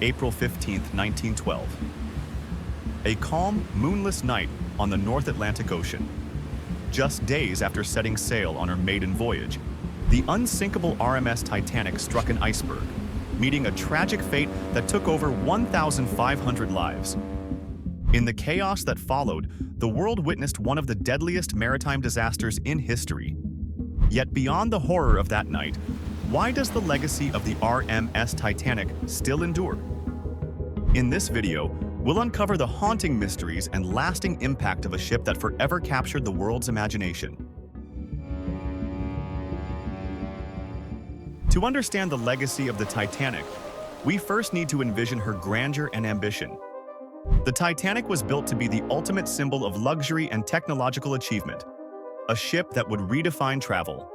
April 15, 1912. A calm, moonless night on the North Atlantic Ocean. Just days after setting sail on her maiden voyage, the unsinkable RMS Titanic struck an iceberg, meeting a tragic fate that took over 1,500 lives. In the chaos that followed, the world witnessed one of the deadliest maritime disasters in history. Yet beyond the horror of that night, why does the legacy of the RMS Titanic still endure? In this video, we'll uncover the haunting mysteries and lasting impact of a ship that forever captured the world's imagination. To understand the legacy of the Titanic, we first need to envision her grandeur and ambition. The Titanic was built to be the ultimate symbol of luxury and technological achievement, a ship that would redefine travel.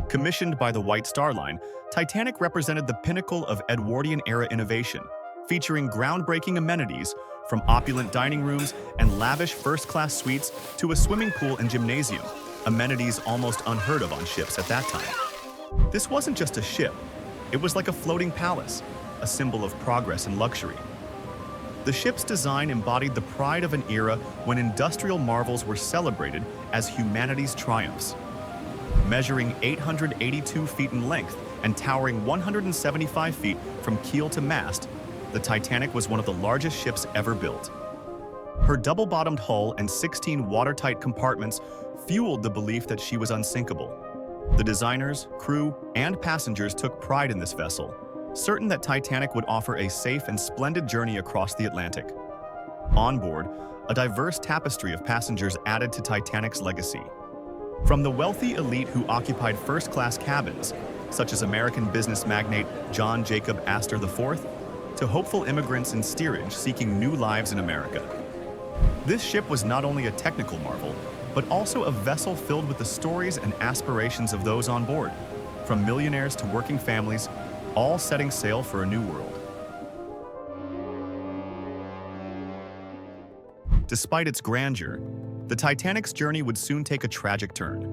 Commissioned by the White Star Line, Titanic represented the pinnacle of Edwardian-era innovation, featuring groundbreaking amenities from opulent dining rooms and lavish first-class suites to a swimming pool and gymnasium, amenities almost unheard of on ships at that time. This wasn't just a ship, it was like a floating palace, a symbol of progress and luxury. The ship's design embodied the pride of an era when industrial marvels were celebrated as humanity's triumphs. Measuring 882 feet in length and towering 175 feet from keel to mast, the Titanic was one of the largest ships ever built. Her double-bottomed hull and 16 watertight compartments fueled the belief that she was unsinkable. The designers, crew, and passengers took pride in this vessel, certain that Titanic would offer a safe and splendid journey across the Atlantic. On board, a diverse tapestry of passengers added to Titanic's legacy. From the wealthy elite who occupied first-class cabins, such as American business magnate John Jacob Astor IV, to hopeful immigrants in steerage seeking new lives in America. This ship was not only a technical marvel, but also a vessel filled with the stories and aspirations of those on board, from millionaires to working families, all setting sail for a new world. Despite its grandeur, the Titanic's journey would soon take a tragic turn.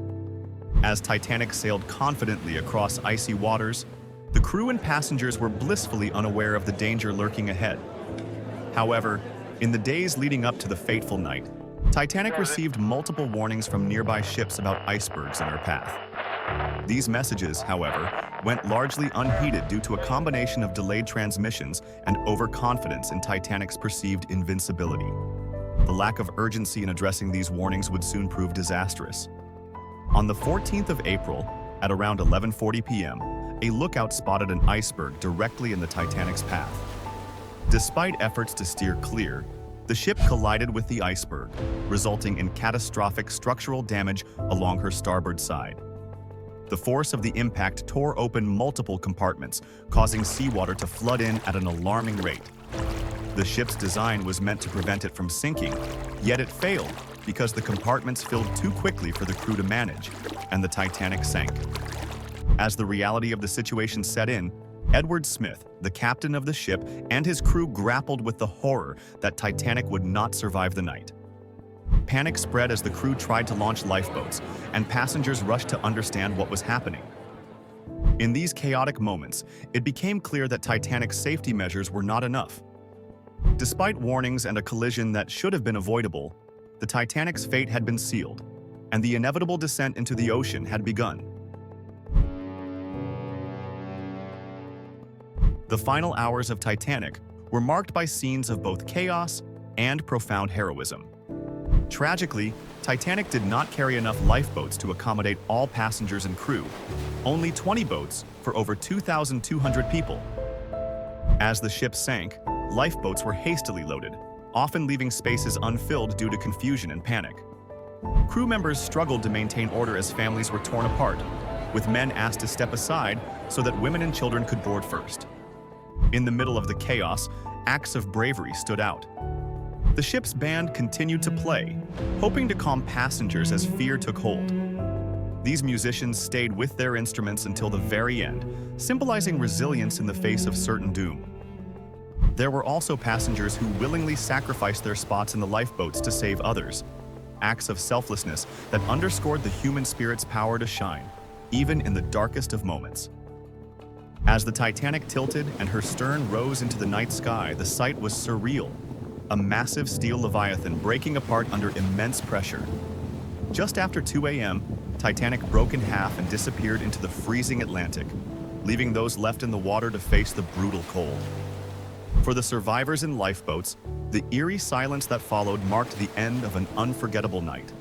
As Titanic sailed confidently across icy waters, the crew and passengers were blissfully unaware of the danger lurking ahead. However, in the days leading up to the fateful night, Titanic received multiple warnings from nearby ships about icebergs in her path. These messages, however, went largely unheeded due to a combination of delayed transmissions and overconfidence in Titanic's perceived invincibility. The lack of urgency in addressing these warnings would soon prove disastrous. On the 14th of April, at around 11:40 p.m., a lookout spotted an iceberg directly in the Titanic's path. Despite efforts to steer clear, the ship collided with the iceberg, resulting in catastrophic structural damage along her starboard side. The force of the impact tore open multiple compartments, causing seawater to flood in at an alarming rate. The ship's design was meant to prevent it from sinking, yet it failed because the compartments filled too quickly for the crew to manage, and the Titanic sank. As the reality of the situation set in, Edward Smith, the captain of the ship, and his crew grappled with the horror that Titanic would not survive the night. Panic spread as the crew tried to launch lifeboats, and passengers rushed to understand what was happening. In these chaotic moments, it became clear that Titanic's safety measures were not enough. Despite warnings and a collision that should have been avoidable, the Titanic's fate had been sealed, and the inevitable descent into the ocean had begun. The final hours of Titanic were marked by scenes of both chaos and profound heroism. Tragically, Titanic did not carry enough lifeboats to accommodate all passengers and crew, only 20 boats for over 2,200 people. As the ship sank, lifeboats were hastily loaded, often leaving spaces unfilled due to confusion and panic. Crew members struggled to maintain order as families were torn apart, with men asked to step aside so that women and children could board first. In the middle of the chaos, acts of bravery stood out. The ship's band continued to play, hoping to calm passengers as fear took hold. These musicians stayed with their instruments until the very end, symbolizing resilience in the face of certain doom. There were also passengers who willingly sacrificed their spots in the lifeboats to save others, acts of selflessness that underscored the human spirit's power to shine, even in the darkest of moments. As the Titanic tilted and her stern rose into the night sky, the sight was surreal, a massive steel leviathan breaking apart under immense pressure. Just after 2 a.m., Titanic broke in half and disappeared into the freezing Atlantic, leaving those left in the water to face the brutal cold. For the survivors in lifeboats, the eerie silence that followed marked the end of an unforgettable night.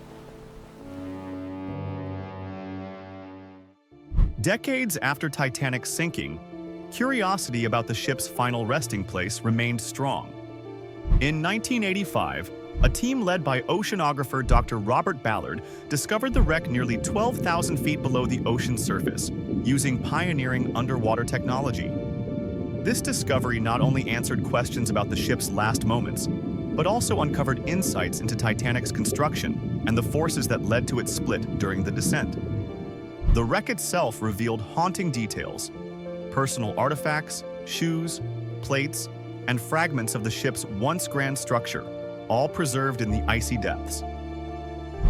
Decades after Titanic's sinking, curiosity about the ship's final resting place remained strong. In 1985, a team led by oceanographer Dr. Robert Ballard discovered the wreck nearly 12,000 feet below the ocean's surface, using pioneering underwater technology. This discovery not only answered questions about the ship's last moments, but also uncovered insights into Titanic's construction and the forces that led to its split during the descent. The wreck itself revealed haunting details: personal artifacts, shoes, plates, and fragments of the ship's once grand structure, all preserved in the icy depths.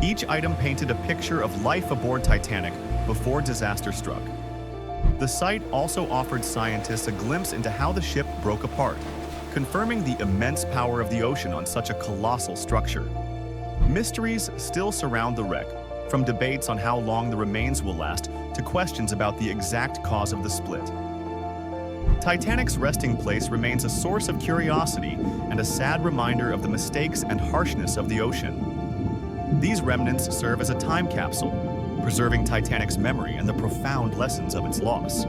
Each item painted a picture of life aboard Titanic before disaster struck. The site also offered scientists a glimpse into how the ship broke apart, confirming the immense power of the ocean on such a colossal structure. Mysteries still surround the wreck, from debates on how long the remains will last to questions about the exact cause of the split. Titanic's resting place remains a source of curiosity and a sad reminder of the mistakes and harshness of the ocean. These remnants serve as a time capsule, preserving Titanic's memory and the profound lessons of its loss.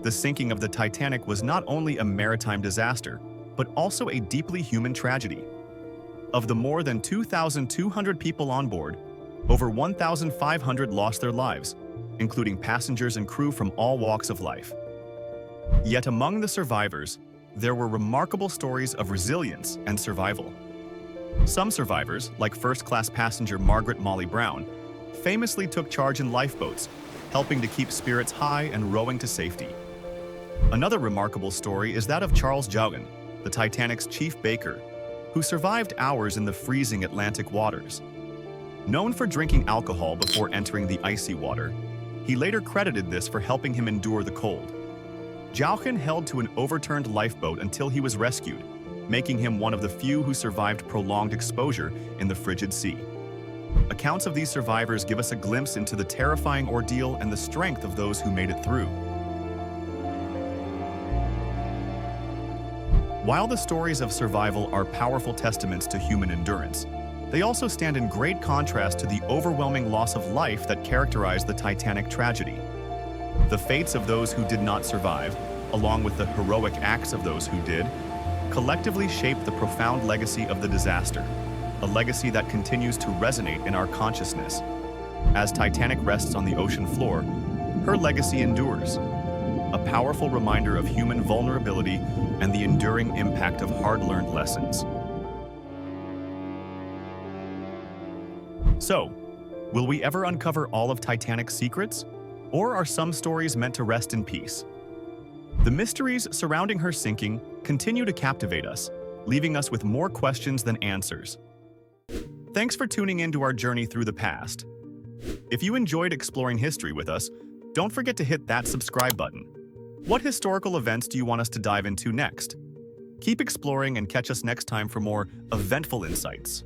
The sinking of the Titanic was not only a maritime disaster, but also a deeply human tragedy. Of the more than 2,200 people on board, over 1,500 lost their lives, including passengers and crew from all walks of life. Yet among the survivors, there were remarkable stories of resilience and survival. Some survivors, like first-class passenger Margaret Molly Brown, famously took charge in lifeboats, helping to keep spirits high and rowing to safety. Another remarkable story is that of Charles Jaugen, the Titanic's chief baker, who survived hours in the freezing Atlantic waters. Known for drinking alcohol before entering the icy water, he later credited this for helping him endure the cold. Jaugen held to an overturned lifeboat until he was rescued, making him one of the few who survived prolonged exposure in the frigid sea. Accounts of these survivors give us a glimpse into the terrifying ordeal and the strength of those who made it through. While the stories of survival are powerful testaments to human endurance, they also stand in great contrast to the overwhelming loss of life that characterized the Titanic tragedy. The fates of those who did not survive, along with the heroic acts of those who did, collectively shape the profound legacy of the disaster, a legacy that continues to resonate in our consciousness. As Titanic rests on the ocean floor, her legacy endures, a powerful reminder of human vulnerability and the enduring impact of hard-learned lessons. So, will we ever uncover all of Titanic's secrets? Or are some stories meant to rest in peace? The mysteries surrounding her sinking continue to captivate us, leaving us with more questions than answers. Thanks for tuning in to our journey through the past. If you enjoyed exploring history with us, don't forget to hit that subscribe button. What historical events do you want us to dive into next? Keep exploring and catch us next time for more eventful insights.